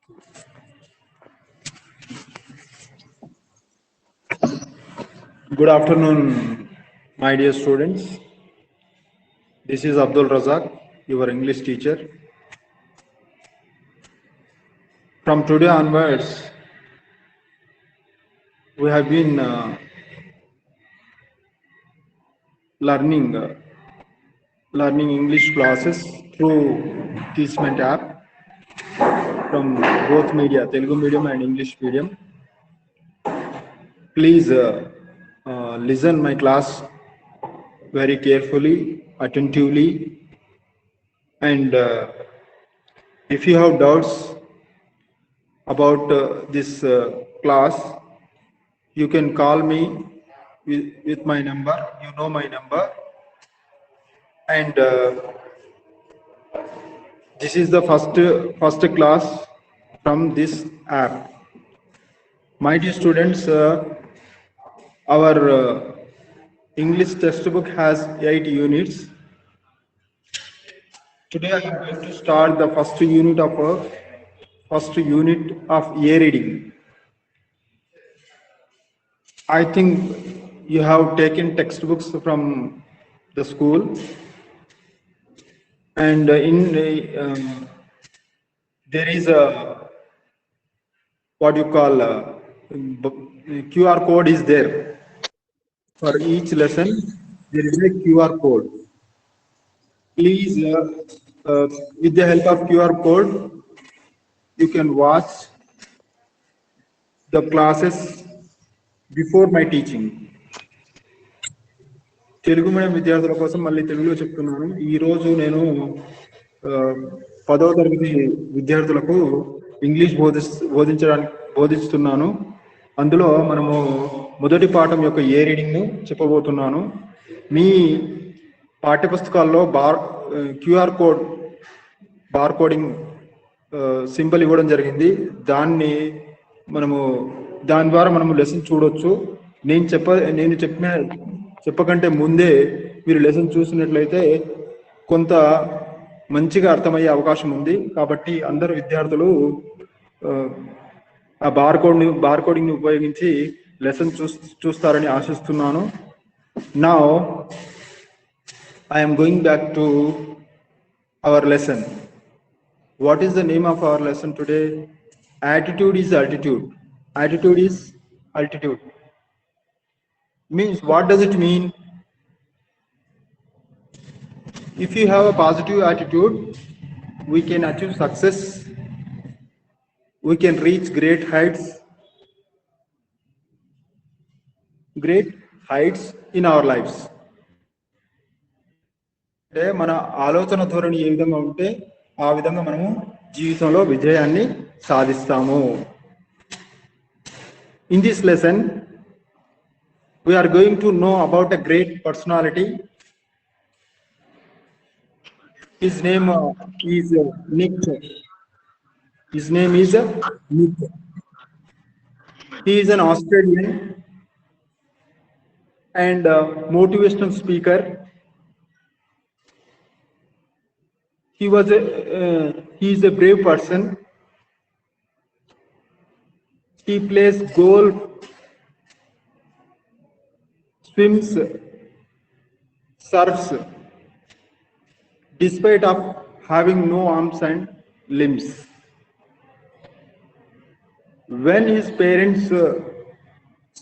Good afternoon, my dear students. This is Abdul Razak, your English teacher. From today onwards, we have been learning learning English classes through Teachment app from both media, Telugu medium and English medium. Please listen my class very carefully, attentively, and if you have doubts about this class, you can call me with my number. You know my number, and this is the first class from this app. My dear students, our English textbook has 8 units. Today I am going to start the first unit of year reading. I think you have taken textbooks from the school, and there is a what you call QR code is there for each lesson. There is a QR code. Please, with the help of QR code, you can watch the classes before my teaching. Telugu medium విద్యార్థుల కోసం మళ్ళీ తెలుగులో చెప్తున్నాను. ఈరోజు నేను 10వ తరగతి విద్యార్థులకు ఇంగ్లీష్ బోధిస్తున్నాను. అందులో మనము మొదటి పాఠం యొక్క ఏ రీడింగ్ను చెప్పబోతున్నాను. మీ పాఠ్యపుస్తకాల్లో క్యూఆర్ కోడ్ బార్కోడింగ్ సింబల్ ఇవ్వడం జరిగింది. దాని ద్వారా మనము లెసన్ చూడొచ్చు. నేను చెప్పకంటే ముందే మీరు లెసన్ చూసినట్లయితే కొంత మంచిగా అర్థమయ్యే అవకాశం ఉంది. కాబట్టి అందరు విద్యార్థులు ఆ బార్కోడింగ్ ని ఉపయోగించి లెసన్ చూస్తారని ఆశిస్తున్నాను. Now I am going back to our lesson. What is the name of our lesson today? Attitude is altitude. Attitude is altitude. Means, what does it mean? If you have a positive attitude, we can achieve success. We can reach great heights in our lives. అంటే మన ఆలోచన ధోరణి ఏ విధంగా ఉంటే ఆ విధంగా మనము జీవితంలో విజయాన్ని సాధిస్తాము. In this lesson, we are going to know about a great personality. His name is Nick. His name is Nick. He is an Australian and motivational speaker. He is a brave person. He plays golf, swims, surfs, despite of having no arms and limbs. When his parents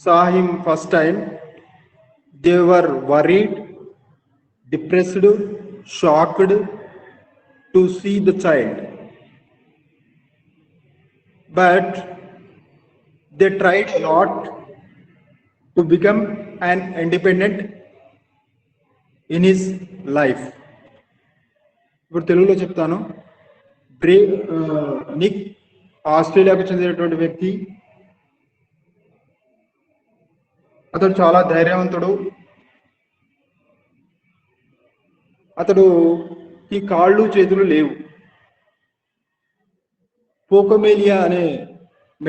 saw him first time, they were worried, depressed, shocked to see the child. But they tried a lot to become an independent in his life. ఇప్పుడు తెలుగులో చెప్తాను. Nick ఆస్ట్రేలియాకు చెందినటువంటి వ్యక్తి. అతడు చాలా ధైర్యవంతుడు. అతడుకి కాళ్ళు చేతులు లేవు. పోకోమేలియా అనే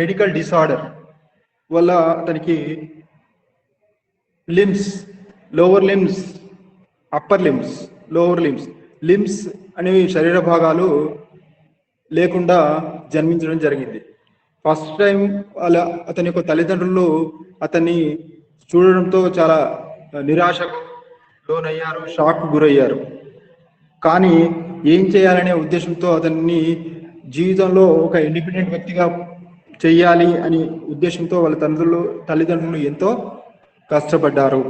మెడికల్ డిసార్డర్ వల్ల అతనికి limbs, lower limbs, upper limbs, lower limbs అనేవి శరీర భాగాలు లేకుండా జన్మించడం జరిగింది. ఫస్ట్ టైం అలా అతని యొక్క తల్లిదండ్రులు అతన్ని చూడడంతో చాలా నిరాశకు లోనయ్యారు, షాక్ గురయ్యారు. కానీ ఏం చేయాలనే ఉద్దేశంతో అతన్ని జీవితంలో ఒక ఇండిపెండెంట్ వ్యక్తిగా చెయ్యాలి అని ఉద్దేశంతో వాళ్ళ తల్లిదండ్రులు ఎంతో కష్టపడ్డారు.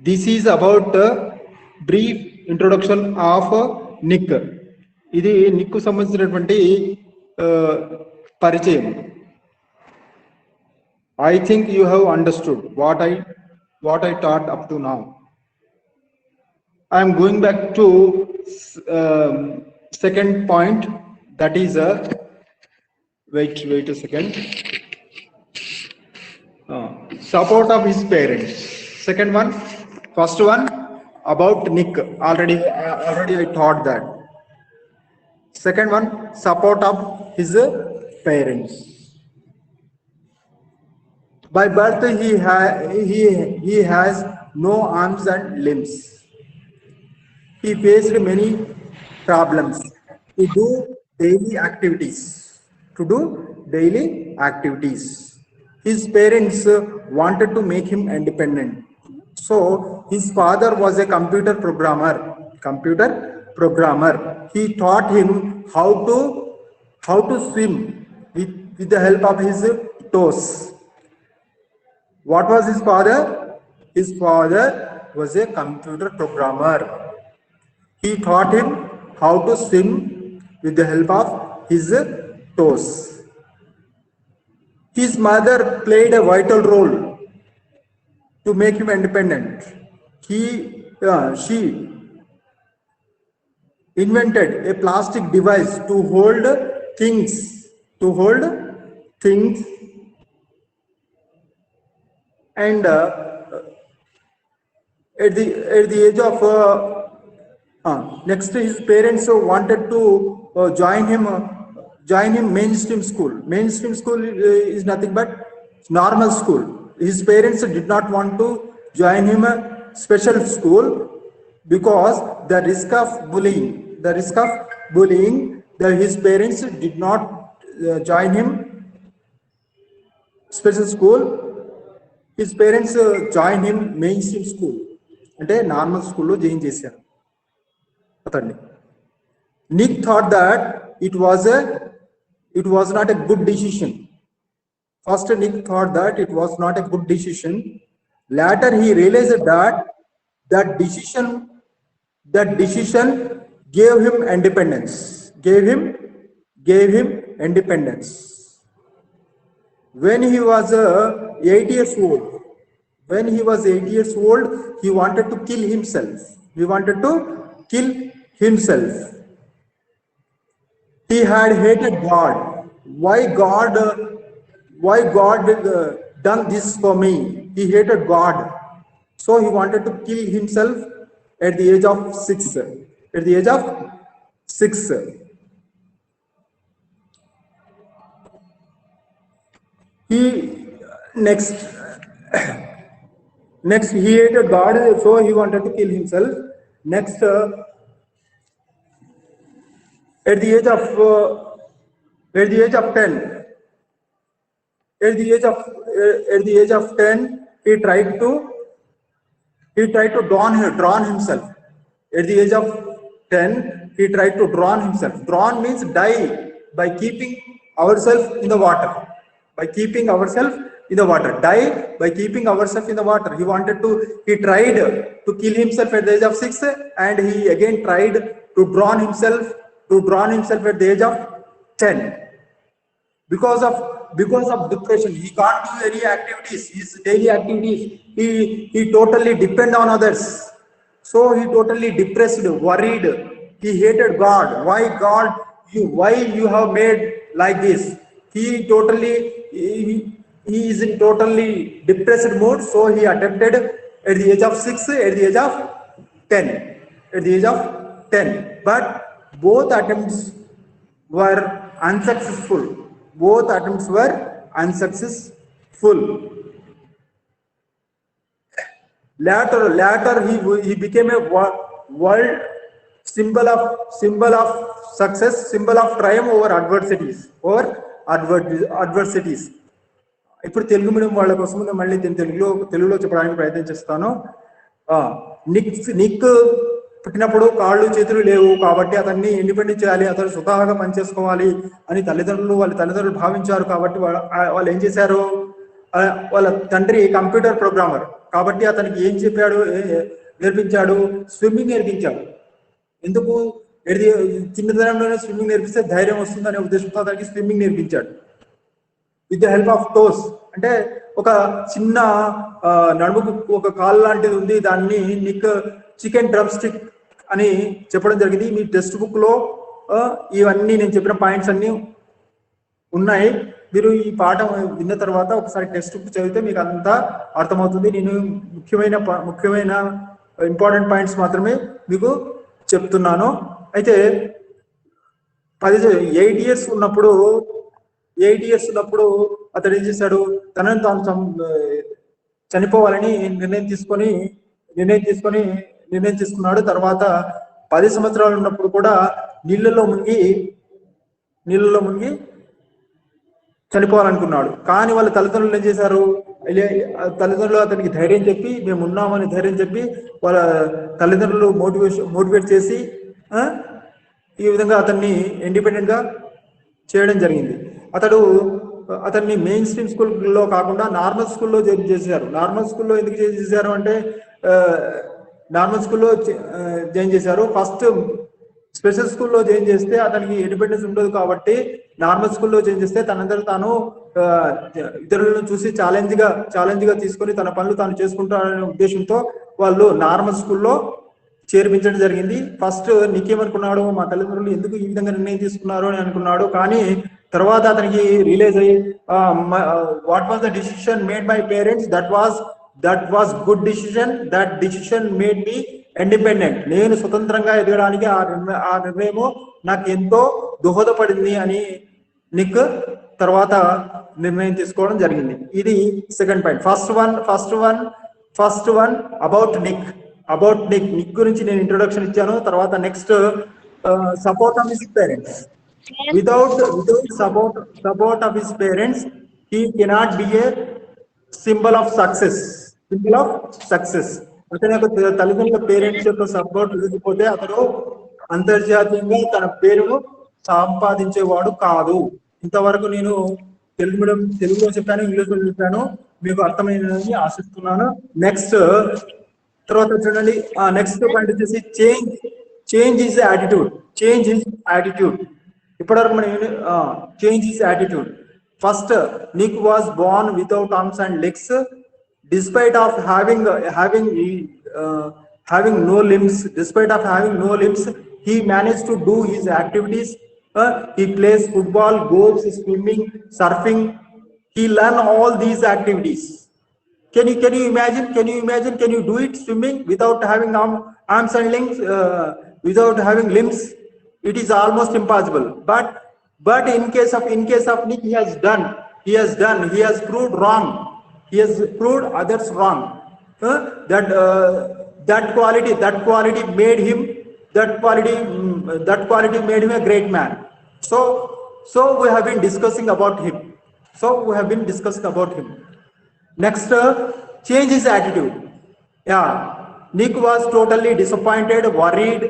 This is about brief introduction of Nick. ఇది నిక్కు సంబంధించినటువంటి పరిచయం. I think you have understood what I taught up to now. I am going back to second point, that is wait a second. Support of his parents. Second one, first one about Nick. Already I taught that. Second one, support of his parents. By birth, he has no arms and limbs. He faced many problems to do daily activities. His parents wanted to make him independent. So his father was a computer programmer. He taught him how to swim with the help of his toes. What was his father? His father was a computer programmer. He taught him how to swim with the help of his toes. His mother played a vital role to make him independent. She invented a plastic device to hold things. And at the age of next, his parents wanted to join him mainstream school. Mainstream school is nothing but normal school. His parents did not want to join him a special school because the risk of bullying. His parents did not join him special school. His parents joined him mainstream school. అంటే normal స్కూల్లో join చేశారు అతన్ని. Nick thought that it was not a good decision. First, Nick thought that it was not a good decision. Later, he realized that that decision gave him independence. When he was 8 years old, he wanted to kill himself. He had hated God. Why God done this for me? He hated God, so he wanted to kill himself at the age of 6. Next he hated God, so he wanted to kill himself. Next, at the age of 10, he tried to drown himself. At the age of 10, he tried to drown himself. Drown means die by keeping ourselves in the water. Die by keeping ourselves in the water. He tried to kill himself at the age of 6, and he again tried to drown himself at the age of 10. Because of depression, he can't do any activities, his daily activities. He totally depend on others. So he totally depressed, worried. He hated God. Why God? Why you have made like this? He is in totally depressed mood. So he attempted at the age of 6, at the age of 10. But both attempts were unsuccessful. Later he became a world symbol of success, symbol of triumph over adversities. ఇప్పుడు Telugu medium వాళ్ళ కోసం మళ్ళీ తెలుగులో చెప్పడానికి ప్రయత్నం చేస్తాను. Nick పుట్టినప్పుడు కాళ్ళు చేతులు లేవు కాబట్టి అతన్ని ఇండిపెండెంట్ చేయాలి, అతను స్వతహాగా పనిచేసుకోవాలి అని వాళ్ళ తల్లిదండ్రులు భావించారు. కాబట్టి వాళ్ళు ఏం చేశారు, వాళ్ళ తండ్రి కంప్యూటర్ ప్రోగ్రామర్ కాబట్టి అతనికి ఏం చెప్పాడు, నేర్పించాడు, స్విమ్మింగ్ నేర్పించాడు. ఎందుకు, చిన్నతనంలోనే స్విమ్మింగ్ నేర్పిస్తే ధైర్యం వస్తుంది అనే ఉద్దేశంతో అతనికి స్విమ్మింగ్ నేర్పించాడు. With the help of toes, అంటే ఒక చిన్న నడుముకు ఒక కాల్ లాంటిది ఉంది, దాన్ని నిక్ చికెన్ డ్రమ్ స్టిక్ అని చెప్పడం జరిగింది. మీ టెక్స్ట్ బుక్ లో ఇవన్నీ నేను చెప్పిన పాయింట్స్ అన్ని ఉన్నాయి. మీరు ఈ పాఠం విన్న తర్వాత ఒకసారి టెక్స్ట్ బుక్ చదివితే మీకు అంతా అర్థమవుతుంది. నేను ముఖ్యమైన ఇంపార్టెంట్ పాయింట్స్ మాత్రమే మీకు చెప్తున్నాను. అయితే 8 ఇయర్స్ ఉన్నప్పుడు అతడు ఏం చేశాడు, తనను తాను చనిపోవాలని నిర్ణయం తీసుకున్నాడు. తర్వాత 10 సంవత్సరాలు ఉన్నప్పుడు కూడా నీళ్ళలో మునిగి చనిపోవాలనుకున్నాడు. కానీ వాళ్ళ తల్లిదండ్రులు ఏం చేశారు, తల్లిదండ్రులు అతనికి ధైర్యం చెప్పి, మేము ఉన్నామని ధైర్యం చెప్పి, వాళ్ళ తల్లిదండ్రులు మోటివేట్ చేసి ఈ విధంగా అతన్ని ఇండిపెండెంట్ గా చేయడం జరిగింది. అతన్ని మెయిన్ స్ట్రీమ్ స్కూల్లో కాకుండా నార్మల్ స్కూల్లో జాయిన్ చేశారు. నార్మల్ స్కూల్లో ఎందుకు జాయిన్ చేశారు అంటే, నార్మల్ స్కూల్లో జాయిన్ చేశారు. ఫస్ట్ స్పెషల్ స్కూల్లో జాయిన్ చేస్తే అతనికి ఇండిపెండెన్స్ ఉండదు కాబట్టి నార్మల్ స్కూల్లో జాయిన్ చేస్తే తనందరూ తాను ఇతరులను చూసి ఛాలెంజ్ గా తీసుకొని తన పనులు తాను చేసుకుంటారనే ఉద్దేశంతో వాళ్ళు నార్మల్ స్కూల్లో చేర్పించడం జరిగింది. ఫస్ట్ నీకేమనుకున్నాడు, మా తల్లిదండ్రులు ఎందుకు ఈ విధంగా నిర్ణయం తీసుకున్నారు అని అనుకున్నాడు. కానీ తర్వాత అతనికి రియలైజ్ అయ్యి, what was the decision made by parents, that was good decision, that decision made me independent. నేను స్వతంత్రంగా ఎదగడానికి ఆ నిర్ణయము నాకు ఎంతో దోహదపడింది అని నిక్ తర్వాత నిర్ణయం తీసుకోవడం జరిగింది. ఇది second point. First one about Nick గురించి నేను ఇంట్రొడక్షన్ ఇచ్చాను. తర్వాత next support of his parents. Without support of his parents he cannot be A symbol of success. అతని యొక్క తల్లిదండ్రుల పేరెంట్స్ యొక్క సపోర్ట్ లేకపోతే అతను అంతర్జాతీయంగా తన పేరును సంపాదించేవాడు కాదు. ఇంతవరకు నేను తెలుగులో చెప్పాను, ఇంగ్లీష్లో చెప్పాను, మీకు అర్థమైనదని ఆశిస్తున్నాను. నెక్స్ట్ తర్వాత చూడండి, నెక్స్ట్ పాయింట్ వచ్చేసి చేంజ్ ఈజ్ యాటిట్యూడ్. ఇప్పటివరకు మనం change is attitude. First Nick was Born without arms and legs. Despite of having no limbs, he managed to do his activities. He plays football, golf, swimming, surfing. He learned all these activities. Can you imagine? Can you do it, swimming without having arms and legs, without having limbs? It is almost impossible. But in case of Nick, he has done. He has proved wrong. He has proved others wrong. That quality made him a great man. So we have been discussing about him. Next, change his attitude. Yeah, Nick was totally disappointed, worried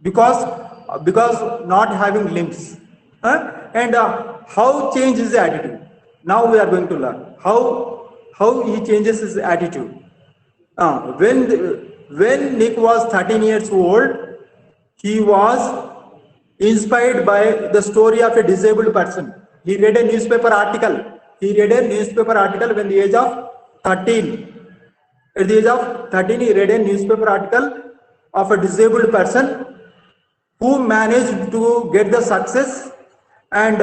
because not having limbs. And how change his attitude? Now we are going to learn how he changes his attitude. When Nick was 13 years old, he was inspired by the story of a disabled person. He read a newspaper article when the age of 13. At the age of 13, he read a newspaper article of a disabled person who managed to get the success and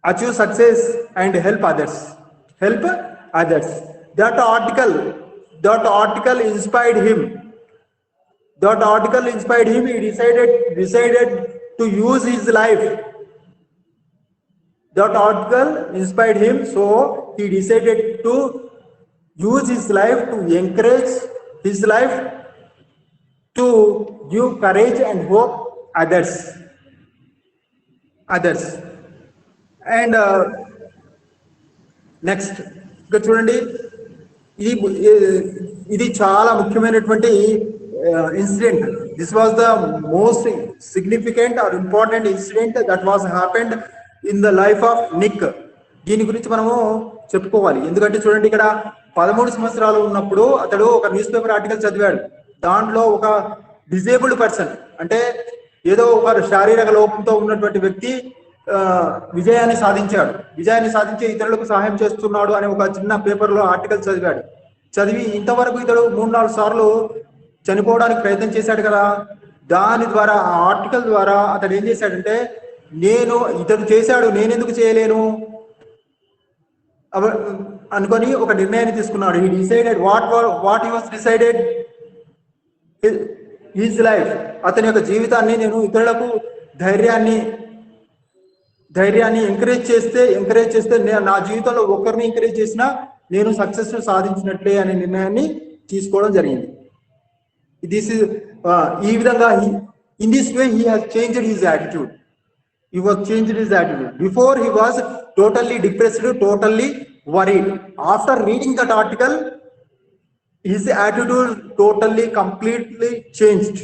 achieve success and help others. That article inspired him. He decided to use his life. That article inspired him, so he decided to use his life to encourage his life to give courage and hope others. And next ఇక్కడ చూడండి, ఇది చాలా ముఖ్యమైనటువంటి incident. This was the most significant or important incident that was happened in the life of Nick. దీని గురించి మనము చెప్పుకోవాలి. ఎందుకంటే చూడండి, ఇక్కడ 13 సంవత్సరాలు ఉన్నప్పుడు అతడు ఒక న్యూస్ పేపర్ ఆర్టికల్ చదివాడు. దాంట్లో ఒక డిజేబుల్డ్ పర్సన్, అంటే ఏదో ఒక శారీరక లోపంతో ఉన్నటువంటి వ్యక్తి విజయాన్ని సాధించి ఇతరులకు సహాయం చేస్తున్నాడు అనే ఒక చిన్న పేపర్లో ఆర్టికల్ చదివి ఇంతవరకు ఇతడు 3-4 సార్లు చనిపోవడానికి ప్రయత్నం చేశాడు కదా. దాని ద్వారా, ఆ ఆర్టికల్ ద్వారా అతడు ఏం చేశాడంటే, ఇతడు చేశాడు, నేనెందుకు చేయలేను అనుకొని ఒక నిర్ణయాన్ని తీసుకున్నాడు. He decided what he was decided his life. అతని యొక్క జీవితాన్ని, నేను ఇతరులకు ధైర్యాన్ని ఎంకరేజ్ చేస్తే నా జీవితంలో ఒకరిని ఎంకరేజ్ చేసినా నేను సక్సెస్ సాధించినట్లే అనే నిర్ణయాన్ని తీసుకోవడం జరిగింది. ఈ విధంగా in this way he has changed his attitude. Before he was totally depressed, totally worried. After reading that article, his attitude completely changed.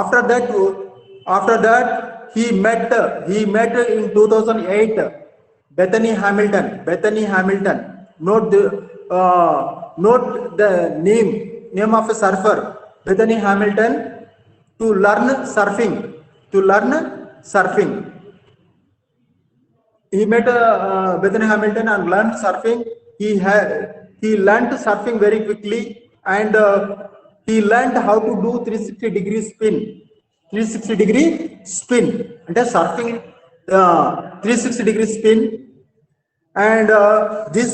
After that, he met in 2008 Bethany Hamilton. Note the name of a surfer, Bethany Hamilton, to learn surfing. He met Bethany Hamilton and learned surfing. He learned surfing very quickly, and he learned how to do 360-degree spin. 360-degree spin, అంటే surfing 360-degree spin, and this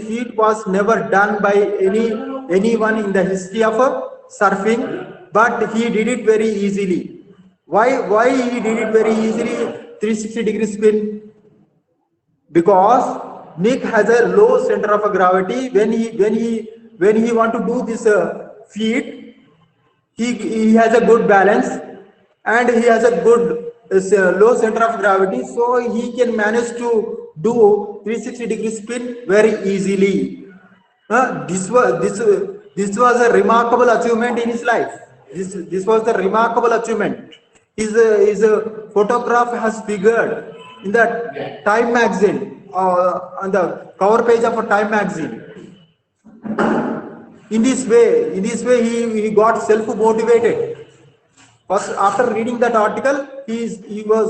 feat was never done by anyone in the history of surfing, but he did it very easily. Why he did it very easily, 360-degree spin? Because Nick has a low center of gravity. When he want to do this feat, he has a good balance, and he has a good low center of gravity, so he can manage to do 360-degree spin very easily. This was a remarkable achievement in his life. This was the remarkable achievement. His photograph has figured in the Time magazine, on the cover page of a Time magazine. In this way, he got self-motivated. First, after reading that article, he was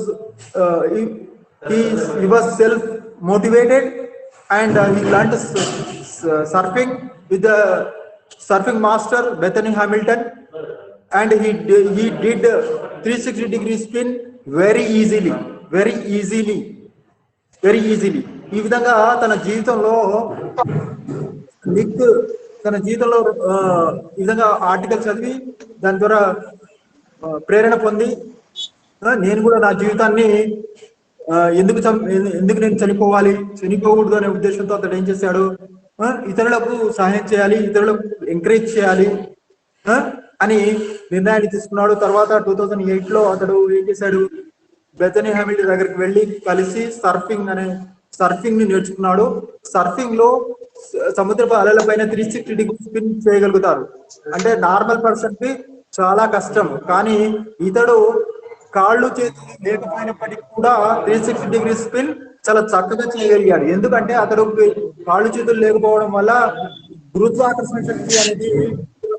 self-motivated, and he learned surfing with the surfing master Bethany Hamilton, and he did 360-degree spin very easily. ఈ విధంగా తన జీవితంలో ఈ విధంగా article చదివి దాని ద్వారా ప్రేరణ పొంది, నేను కూడా నా జీవితాన్ని ఎందుకు నేను చనిపోకూడదు అనే ఉద్దేశంతో అతడు ఏం చేశాడు, ఇతరులకు సహాయం చేయాలి, ఇతరులకు ఎంకరేజ్ చేయాలి అని నిర్ణయాన్ని తీసుకున్నాడు. తర్వాత 2008లో అతడు ఏం చేశాడు, బెథనీ హామిల్టన్ దగ్గరికి వెళ్ళి కలిసి సర్ఫింగ్ ని నేర్చుకున్నాడు. సర్ఫింగ్ లో సముద్రపు అలల పైన 360-degree స్పిన్ చేయగలుగుతారు. అంటే నార్మల్ పర్సన్ కి చాలా కష్టం, కానీ ఇతడు కాళ్ళు చేతులు లేకపోయినప్పటికీ కూడా 360-degree స్పిన్ చాలా చక్కగా చేయగలిగాడు. ఎందుకంటే అతడు కాళ్ళు చేతులు లేకపోవడం వల్ల గురుత్వాకర్షణ శక్తి అనేది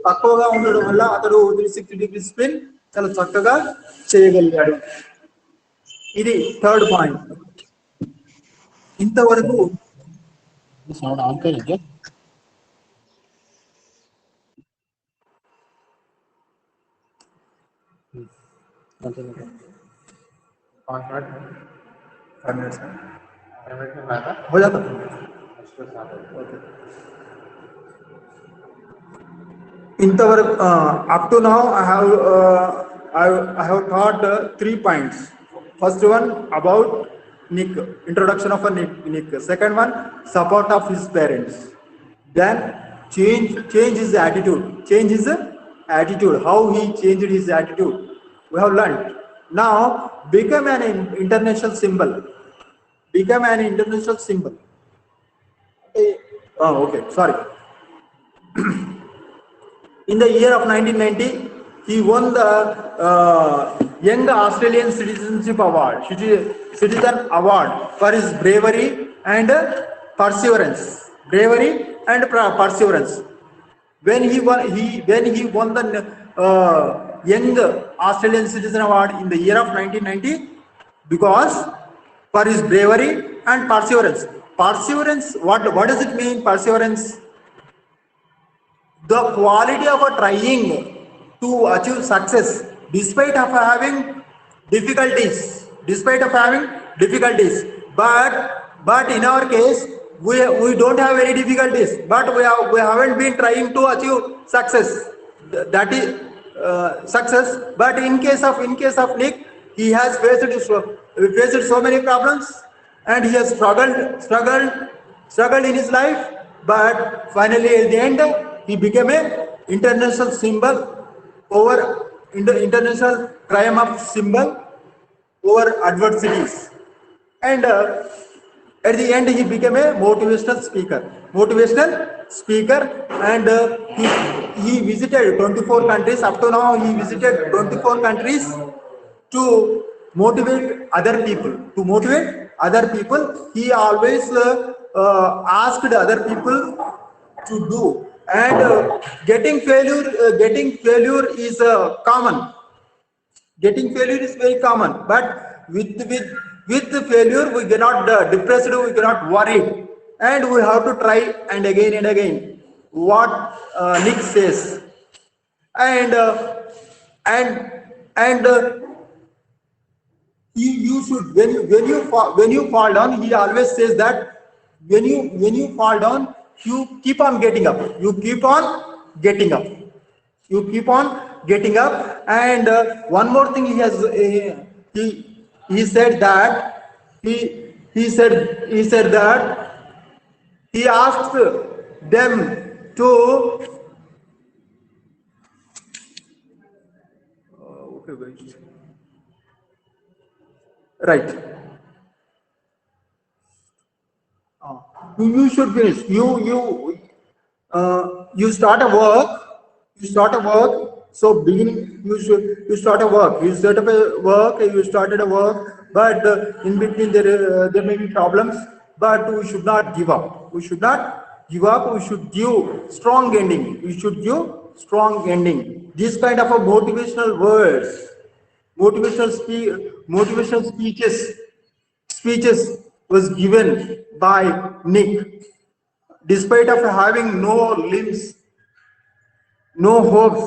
తక్కువగా ఉండడం వల్ల అతడు 360-degree స్పిన్ చాలా చక్కగా చేయగలిగాడు. ఇది థర్డ్ పాయింట్. ఇంతవరకు up to now I have taught 3 points. First one about Nick, introduction of a Nick. Second one, support of his parents. Then change his attitude. Change his attitude. How he changed his attitude, we have learned. Now become an international symbol. Become an international symbol. Oh, okay, sorry. In the year of 1990, he won the Young Australian Citizenship Award, Citizen Award, for his bravery and perseverance. Bravery and perseverance. When he won the Young Australian Citizen Award in the year of 1990, because for his bravery and perseverance. Perseverance, what does it mean? Perseverance, the quality of a trying to achieve success despite of having difficulties. But in our case, we don't have any difficulties, but we haven't been trying to achieve success. That is success. But in case of Nick, he has faced so many problems, and he has struggled in his life. But finally, at the end, he became a international symbol over international triumph symbol over adversities. And at the end, he became a motivational speaker. And he visited 24 countries. Up to now, he visited 24 countries to motivate other people. He always asked other people to do. And getting failure is common. Getting failure is very common. But with the failure, we cannot depressed, we cannot worried, and we have to try and again. What Nick says, and you should, when you fall down, he always says that when you fall down, you keep on getting up. And one more thing, he said that he said that he asked them to right. You should finish. You start a work. So beginning, you start a work. You set up a work. You started a work, but in between there may be problems. But we should not give up. We should give strong ending. This kind of a motivational words, motivational speeches was given by Nick, despite of having no limbs, no hopes.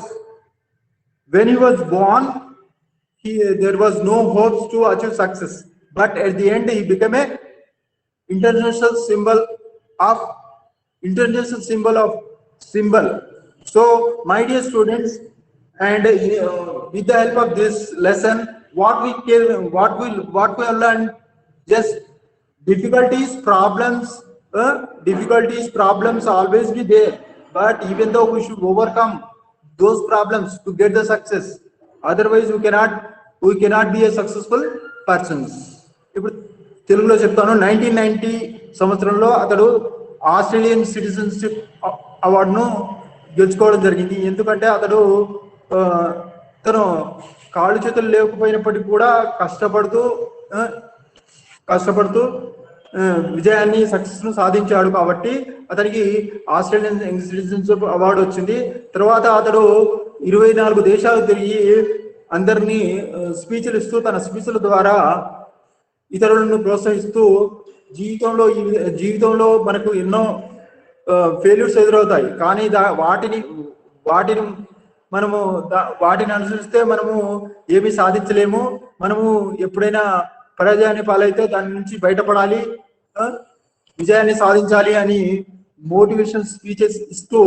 When he was born, there was no hopes to achieve success. But at the end, he became a international symbol. So, my dear students, and with the help of this lesson, what we have learned, just difficulties, problems always be there. But even though we should overcome those problems to get the success, otherwise we cannot be a successful persons. ఇప్పుడు తెలుగులో చెప్తాను. 1990 సంవత్సరంలో అతడు Australian citizenship అవార్డును గెలుచుకోవడం జరిగింది. ఎందుకంటే అతను కాళ్ళు చేతులు లేకపోయినప్పటికీ కూడా కష్టపడుతూ విజయాన్ని, సక్సెస్ ను సాధించాడు. కాబట్టి అతనికి ఆస్ట్రేలియన్ సిటిజన్షిప్ అవార్డు వచ్చింది. తర్వాత అతడు 24 దేశాలు తిరిగి అందరినీ స్పీచ్లు ఇస్తూ, తన స్పీచ్ల ద్వారా ఇతరులను ప్రోత్సహిస్తూ, జీవితంలో మనకు ఎన్నో ఫెయిల్యూర్స్ ఎదురవుతాయి. కానీ వాటిని అనుసరిస్తే మనము ఏమీ సాధించలేము. మనము ఎప్పుడైనా పరాజయాన్ని పాలైతే దాని నుంచి బయటపడాలి, విజయాన్ని సాధించాలి అని మోటివేషన్ స్పీచెస్ ఇస్తూ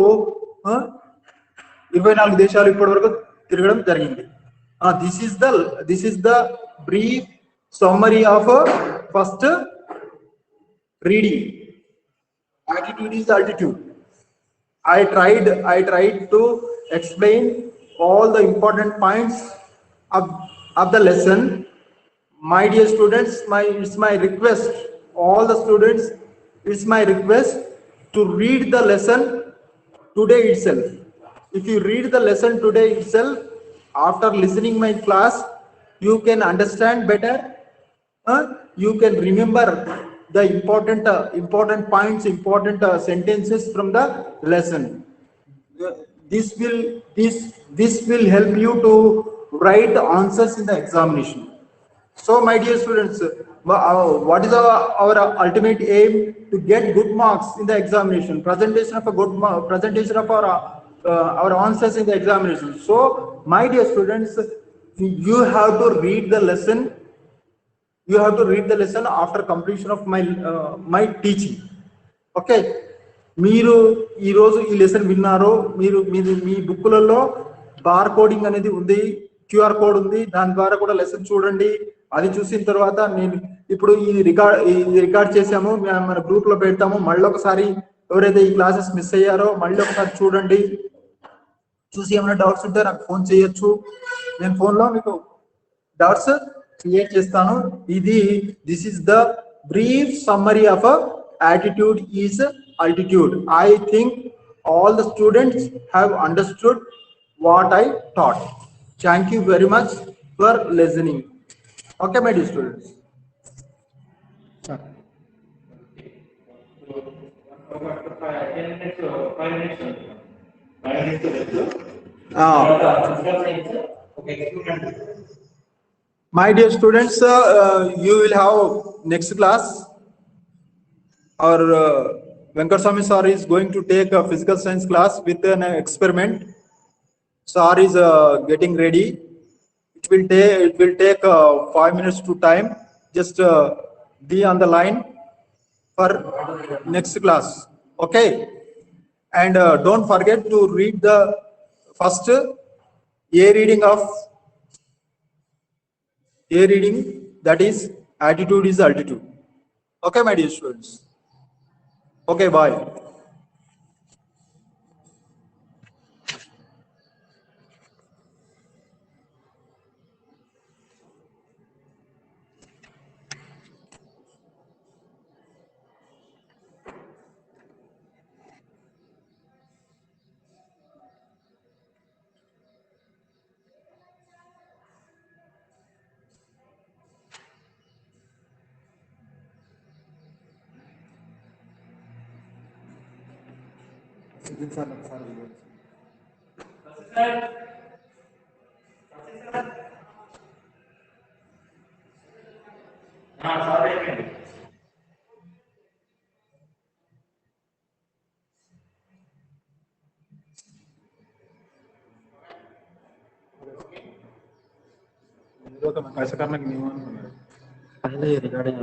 24 దేశాలు ఇప్పటి వరకు తిరగడం జరిగింది. This is the brief summary of first reading. Attitude is altitude. I tried to explain all the important points of the lesson. My dear students, it's my request, all the students, it's my request to read the lesson today itself. If you read the lesson today itself, after listening my class, you can understand better. You can remember the important points, important sentences from the lesson. This will help you to write the answers in the examination. So my dear students, what is our ultimate aim? To get good marks in the examination, presentation of a presentation of our answers in the examination. So my dear students, you have to read the lesson. You have to read the lesson after completion of my teaching. Okay, మీరు ఈరోజు ఈ lesson విన్నారు. మీరు మీ బుక్కులలో bar coding అనేది ఉంది, QR code ఉంది, దాని ద్వారా కూడా లెసన్ చూడండి. అది చూసిన తర్వాత నేను ఇప్పుడు ఇది రికార్డ్ చేసాము, మన గ్రూప్ లో పెడతాము. మళ్ళీ ఒకసారి ఎవరైతే ఈ క్లాసెస్ మిస్ అయ్యారో మళ్ళీ ఒకసారి చూడండి. చూసి ఏమైనా డౌట్స్ ఉంటే నాకు ఫోన్ చేయొచ్చు. నేను ఫోన్లో మీకు డౌట్స్ క్లియర్ చేస్తాను. This is the brief summary of attitude is altitude. I think all the students have understood what I taught. Thank you very much for listening. Okay, my dear students. My dear students, you will have next class. Our Venkateswamy sir is going to take a physical science class with an experiment. Sir is getting ready. It will take 5 minutes to time. Just be on the line for next class. Okay, and don't forget to read the first reading, that is attitude is altitude. Okay, my dear students. Okay, bye. कैसा करना कि नहीं पहले recording